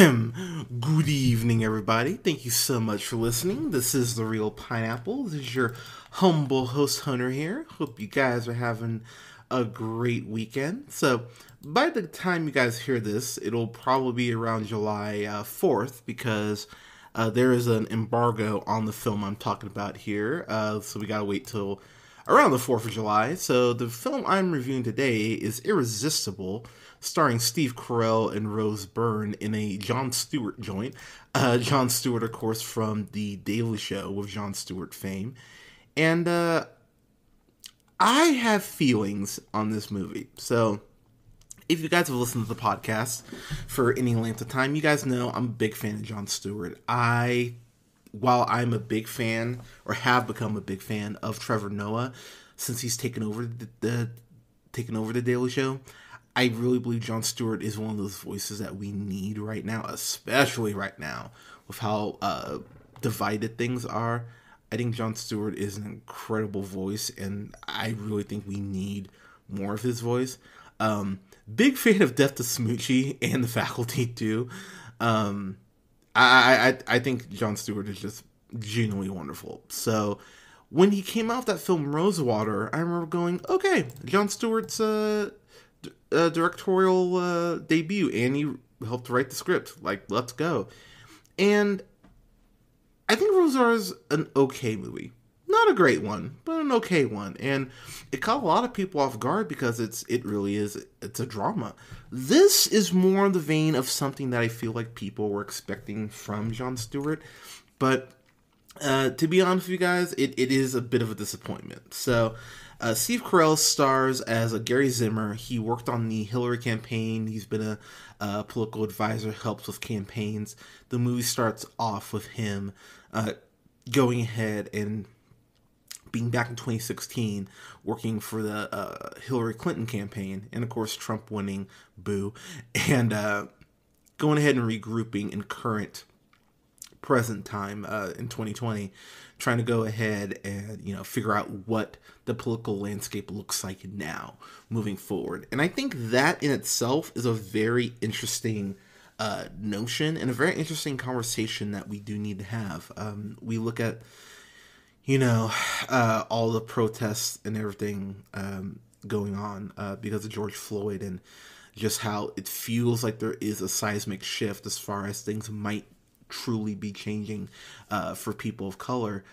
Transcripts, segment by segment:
Good evening, everybody. Thank you so much for listening. This is The Real Pineapple. This is your humble host, Hunter, here. Hope you guys are having a great weekend. So, by the time you guys hear this, it'll probably be around July 4th because there is an embargo on the film I'm talking about here. So, we gotta wait till around the 4th of July. So, the film I'm reviewing today is Irresistible, starring Steve Carell and Rose Byrne in a Jon Stewart joint. Jon Stewart, of course, from The Daily Show with Jon Stewart fame. And I have feelings on this movie. So, if you guys have listened to the podcast for any length of time, you guys know I'm a big fan of Jon Stewart. While I'm a big fan, or have become a big fan of Trevor Noah since he's taken over the Daily Show, I really believe Jon Stewart is one of those voices that we need right now, especially right now with how divided things are. I think Jon Stewart is an incredible voice, and I really think we need more of his voice. Big fan of Death to Smoochie and The Faculty too. I think Jon Stewart is just genuinely wonderful. So when he came out with that film Rosewater, I remember going, okay, Jon Stewart's directorial debut, and he helped write the script. Like, let's go. And I think Rosewater is an okay movie. Not a great one, but an okay one. And it caught a lot of people off guard because it's a drama. This is more in the vein of something that I feel like people were expecting from Jon Stewart. But to be honest with you guys, it is a bit of a disappointment. So Steve Carell stars as a Gary Zimmer. He worked on the Hillary campaign. He's been a political advisor, helps with campaigns. The movie starts off with him going ahead and being back in 2016, working for the Hillary Clinton campaign, and of course Trump winning, boo, and going ahead and regrouping in present time in 2020, trying to go ahead and figure out what the political landscape looks like now moving forward. And I think that in itself is a very interesting notion and a very interesting conversation that we do need to have. We look at all the protests and everything going on because of George Floyd, and just how it feels like there is a seismic shift as far as things might truly be changing for people of color.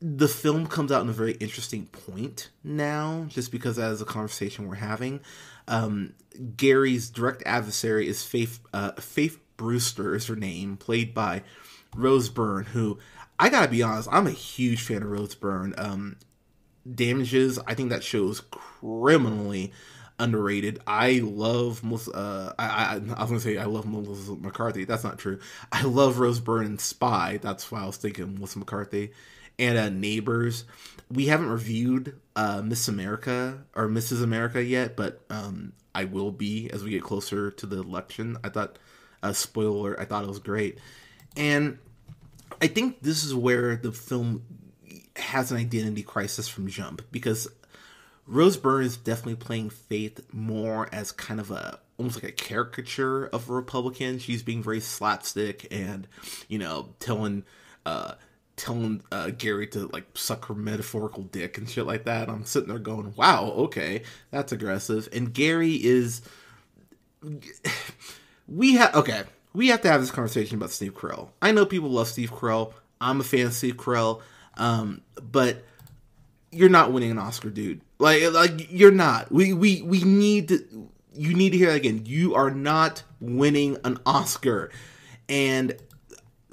The film comes out in a very interesting point now, just because that is a conversation we're having. Gary's direct adversary is Faith Brewster is her name, played by Rose Byrne, who, I gotta be honest, I'm a huge fan of Rose Byrne. Damages, I think that show is criminally underrated. I love I was gonna say I love Melissa McCarthy. That's not true. I love Rose Byrne and Spy. That's why I was thinking Melissa McCarthy. And Neighbors. We haven't reviewed Miss America or Mrs. America yet, but I will be as we get closer to the election. I thought, spoiler alert, I thought it was great. And I think this is where the film has an identity crisis from jump, because Rose Byrne is definitely playing Faith more as kind of almost like a caricature of a Republican. She's being very slapstick and, telling Gary to like suck her metaphorical dick and shit like that. I'm sitting there going, wow, okay, that's aggressive. And Gary is, we have to have this conversation about Steve Carell. I know people love Steve Carell. I'm a fan of Steve Carell. But you're not winning an Oscar, dude. Like you're not. We need to. You need to hear that again. You are not winning an Oscar. And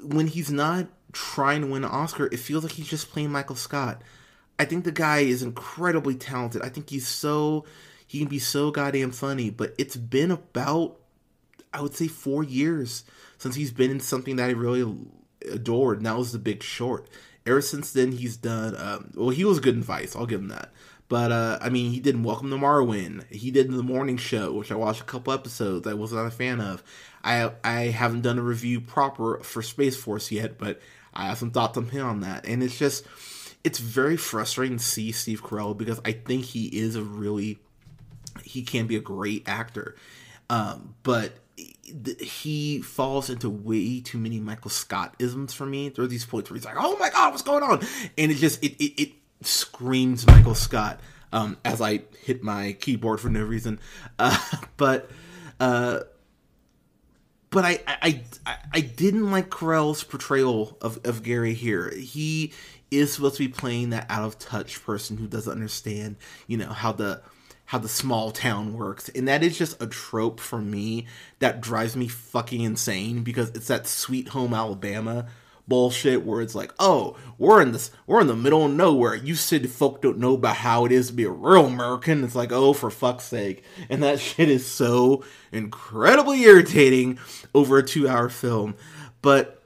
when he's not trying to win an Oscar, it feels like he's just playing Michael Scott. I think the guy is incredibly talented. I think he can be so goddamn funny. But it's been about, I would say, 4 years since he's been in something that I really adored, and that was The Big Short. Ever since then, he's done, he was good in Vice, I'll give him that. But, he did Welcome to Marwin. He did The Morning Show, which I watched a couple episodes I was not a fan of. I haven't done a review proper for Space Force yet, but I have some thoughts on him on that. And it's very frustrating to see Steve Carell, because I think he can be a great actor. But he falls into way too many Michael Scott isms for me. There are these points where he's like, "Oh my god, what's going on?" And it screams Michael Scott as I hit my keyboard for no reason. But I didn't like Carell's portrayal of Gary here. He is supposed to be playing that out of touch person who doesn't understand, how the small town works. And that is just a trope for me that drives me fucking insane, because it's that Sweet Home Alabama bullshit where it's like, oh, we're in the middle of nowhere. You city folk don't know about how it is to be a real American. It's like, oh, for fuck's sake. And that shit is so incredibly irritating over a 2-hour film. But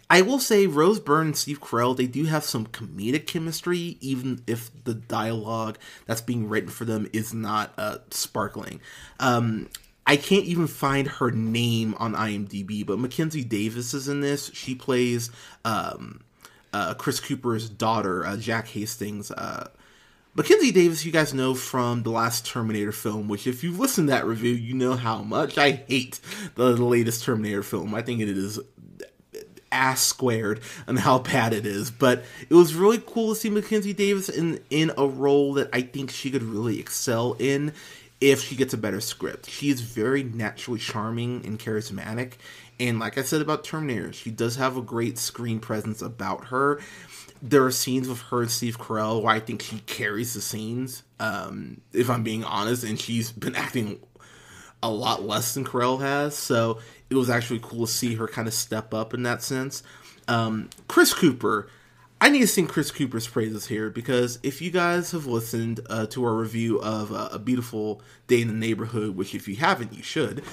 I will say Rose Byrne and Steve Carell, they do have some comedic chemistry, even if the dialogue that's being written for them is not sparkling. I can't even find her name on IMDb, but Mackenzie Davis is in this. She plays Chris Cooper's daughter, Jack Hastings. Mackenzie Davis, you guys know from the last Terminator film, which if you've listened to that review, you know how much I hate the latest Terminator film. I think it is ass squared and how bad it is, but it was really cool to see Mackenzie Davis in a role that I think she could really excel in if she gets a better script. She is very naturally charming and charismatic, and like I said about Terminator, she does have a great screen presence about her. There are scenes with her and Steve Carell where I think she carries the scenes, if I'm being honest, and she's been acting a lot less than Carell has, so it was actually cool to see her kind of step up in that sense. Chris Cooper, I need to sing Chris Cooper's praises here, because if you guys have listened to our review of A Beautiful Day in the Neighborhood, which if you haven't, you should,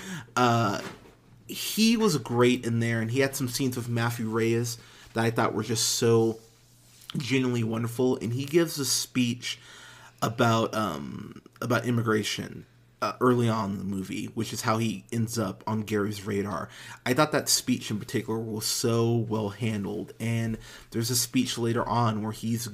he was great in there, and he had some scenes with Matthew Reyes that I thought were just so genuinely wonderful, and he gives a speech about immigration early on in the movie, which is how he ends up on Gary's radar. I thought that speech in particular was so well handled, and there's a speech later on where he's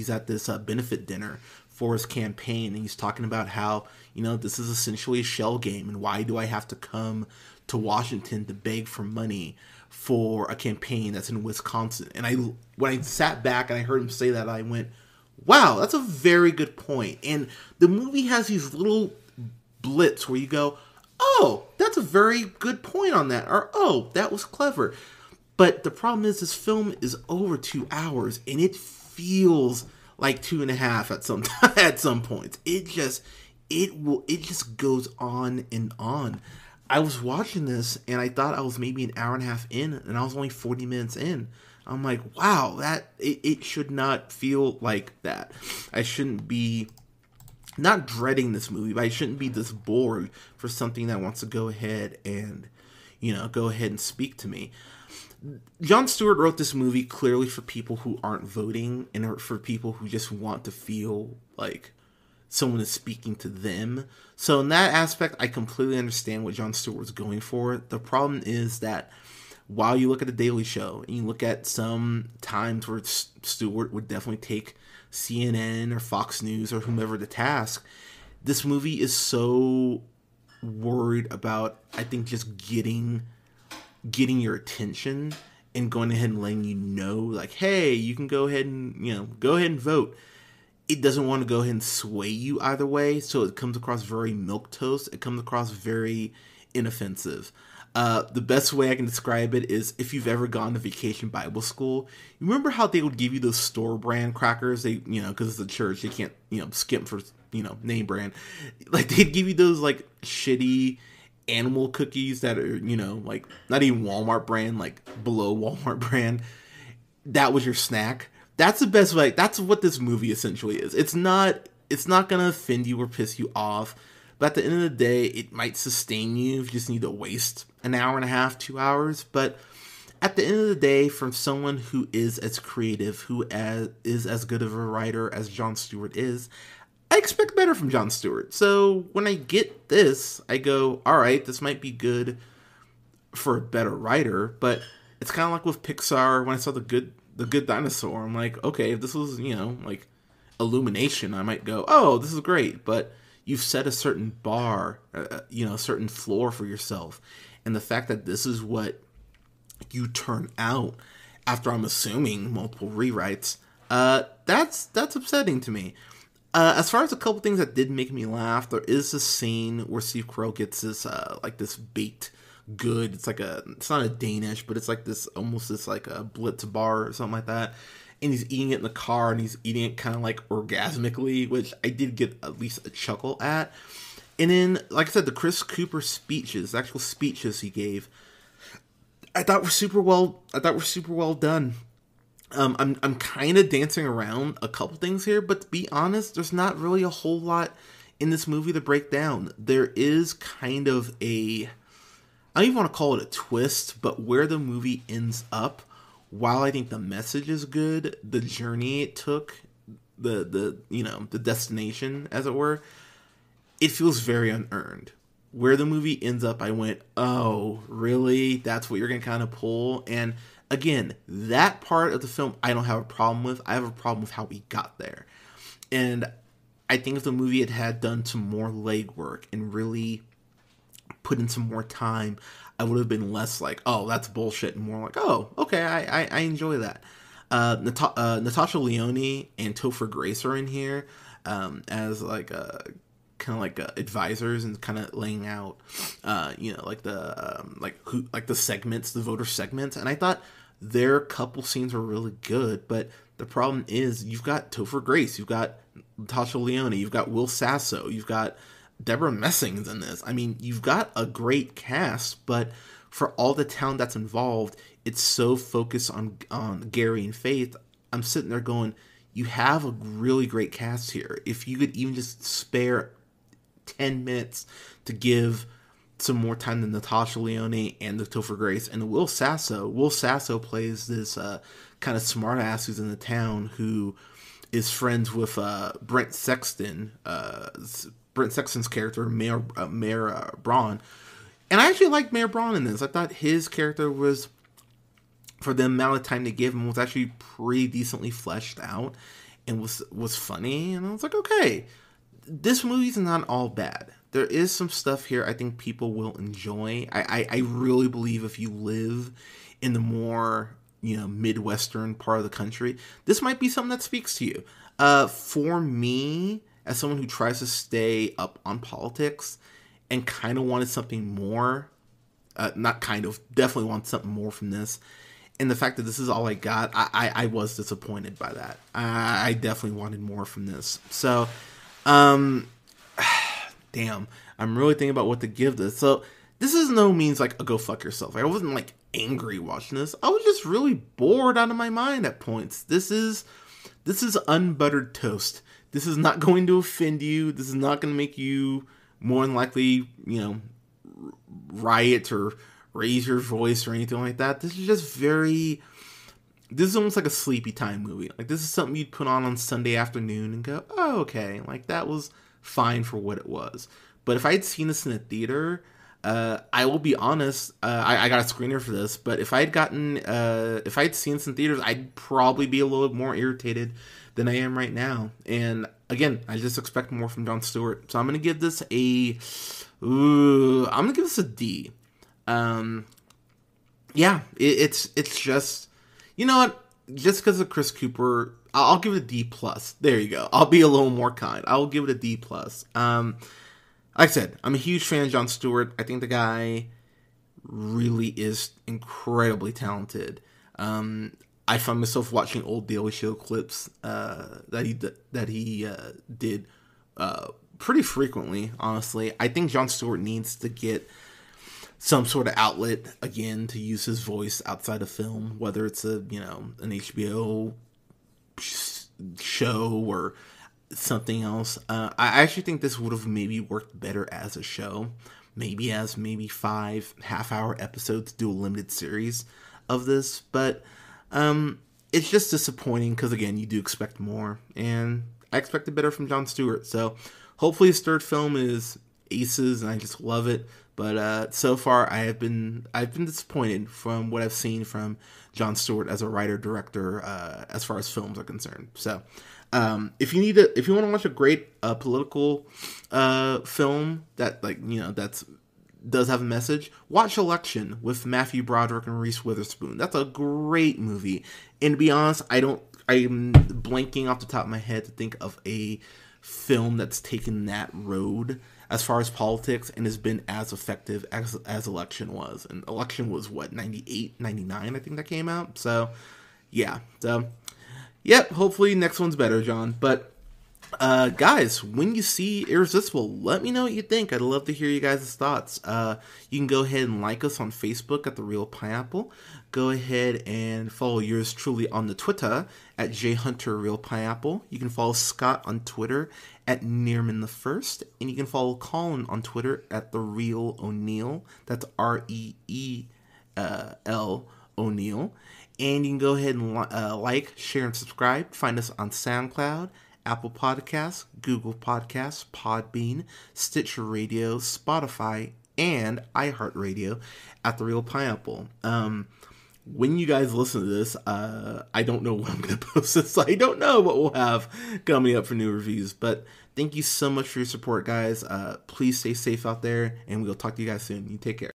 at this benefit dinner for his campaign, and he's talking about how, this is essentially a shell game, and why do I have to come to Washington to beg for money for a campaign that's in Wisconsin? And when I sat back and I heard him say that, I went, wow, that's a very good point. And the movie has these little blitz where you go, oh, that's a very good point on that, or oh, that was clever. But the problem is this film is over 2 hours, and it feels like 2.5 at some points. It just goes on and on. I was watching this and I thought I was maybe an hour and a half in, and I was only 40 minutes in. I'm like, wow, it should not feel like that. I shouldn't be not dreading this movie, but I shouldn't be this bored for something that wants to go ahead and speak to me. Jon Stewart wrote this movie clearly for people who aren't voting, and for people who just want to feel like someone is speaking to them. So in that aspect, I completely understand what Jon Stewart was going for. The problem is that while you look at The Daily Show, and you look at some times where Stewart would definitely take CNN or Fox News or whomever to task, this movie is so worried about, I think, just getting your attention and going ahead and letting you know, like, hey, you can go ahead and vote. It doesn't want to go ahead and sway you either way, so it comes across very milquetoast. It comes across very inoffensive. The best way I can describe it is if you've ever gone to Vacation Bible School, you remember how they would give you those store brand crackers? They, because it's a church, they can't, skip for, name brand. Like, they'd give you those, like, shitty animal cookies that are, like, not even Walmart brand, like, below Walmart brand. That was your snack. That's the best way. That's what this movie essentially is. It's not going to offend you or piss you off. But at the end of the day, it might sustain you if you just need to waste an hour and a half, 2 hours. But at the end of the day, from someone who is as creative, is as good of a writer as Jon Stewart is, I expect better from Jon Stewart. So when I get this, I go, all right, this might be good for a better writer. But it's kind of like with Pixar when I saw The Good Dinosaur. I'm like, okay, if this was, like Illumination, I might go, oh, this is great. But you've set a certain bar, a certain floor for yourself. and the fact that this is what you turn out after, I'm assuming, multiple rewrites, that's upsetting to me. As far as a couple things that did make me laugh, there is a scene where Steve Carell gets this this baked good. It's not a Danish, but it's like this, almost this like a Blitz bar or something like that. And he's eating it in the car, and he's eating it kind of like orgasmically, which I did get at least a chuckle at. And then, like I said, the Chris Cooper speeches, the actual speeches he gave, I thought were super well done. I'm kind of dancing around a couple things here, but to be honest, there's not really a whole lot in this movie to break down. There is kind of I don't even want to call it a twist, but where the movie ends up, while I think the message is good, the journey it took, the destination, as it were, it feels very unearned. Where the movie ends up, I went, oh, really? That's what you're going to kind of pull? And again, that part of the film, I don't have a problem with. I have a problem with how we got there. And I think if the movie had done some more legwork and really put in some more time, I would have been less like, oh, that's bullshit, and more like, oh, okay, I enjoy that. Natasha Lyonne and Topher Grace are in here as like kind of like advisors, and kind of laying out the segments, the voter segments. And I thought their couple scenes were really good, but the problem is you've got Topher Grace, you've got Natasha Lyonne, you've got Will Sasso, you've got Deborah Messing's in this. I mean, you've got a great cast, but for all the talent that's involved, it's so focused on Gary and Faith. I'm sitting there going, you have a really great cast here. If you could even just spare 10 minutes to give some more time to Natasha Lyonne and the Topher Grace and Will Sasso. Will Sasso plays this kind of smartass who's in the town, who is friends with Brent Sexton. Brent Sexton's character, Mayor Braun. And I actually liked Mayor Braun in this. I thought his character was, for the amount of time they gave him, was actually pretty decently fleshed out and was funny. And I was like, okay, this movie's not all bad. There is some stuff here I think people will enjoy. I really believe if you live in the more, Midwestern part of the country, this might be something that speaks to you. For me, as someone who tries to stay up on politics and kind of wanted something more, definitely want something more from this. And the fact that this is all I got, I was disappointed by that. I definitely wanted more from this. So, damn, I'm really thinking about what to give this. So this is no means like a go fuck yourself. I wasn't like angry watching this. I was just really bored out of my mind at points. This is unbuttered toast. This is not going to offend you. This is not going to make you more than likely, riot or raise your voice or anything like that. This is almost like a sleepy time movie. Like, this is something you'd put on Sunday afternoon and go, oh, okay. Like, that was fine for what it was. But if I'd seen this in a theater, I will be honest, I got a screener for this, but if I'd seen this in theaters, I'd probably be a little bit more irritated than I am right now. And again, I just expect more from Jon Stewart. So I'm going to give this a D. It's just, you know what? Just because of Chris Cooper, I'll give it a D+. There you go. I'll be a little more kind. I'll give it a D+. Like I said, I'm a huge fan of Jon Stewart. I think the guy really is incredibly talented. I find myself watching old Daily Show clips that he did pretty frequently, honestly. I think Jon Stewart needs to get some sort of outlet, again, to use his voice outside of film, whether it's an HBO show or something else. I actually think this would have maybe worked better as a show, maybe 5 half-hour episodes, do a limited series of this, but it's just disappointing because, again, you do expect more, and I expected better from Jon Stewart. So hopefully his third film is aces, and I just love it. But so far, I've been disappointed from what I've seen from Jon Stewart as a writer-director as far as films are concerned. So if you want to watch a great political film that that's does have a message, watch Election with Matthew Broderick and Reese Witherspoon. That's a great movie. And to be honest, I'm blanking off the top of my head to think of a film that's taken that road as far as politics and has been as effective as Election was. And Election was, what, 98, 99, I think that came out? So, yeah. So, yep, hopefully next one's better, John. But, guys, when you see Irresistible, let me know what you think. I'd love to hear you guys' thoughts. You can go ahead and like us on Facebook at The Real Pineapple. Go ahead and follow yours truly on the Twitter at JHunterRealPineapple. You can follow Scott on Twitter at Nearman1st. And you can follow Colin on Twitter at The Real O'Neill. That's REEL O'Neill. And you can go ahead and like, share, and subscribe. Find us on SoundCloud, Apple Podcasts, Google Podcasts, Podbean, Stitcher Radio, Spotify, and iHeartRadio at The Real Pineapple. When you guys listen to this, I don't know when I'm going to post this, so I don't know what we'll have coming up for new reviews, but thank you so much for your support, guys. Please stay safe out there, and we'll talk to you guys soon. You take care.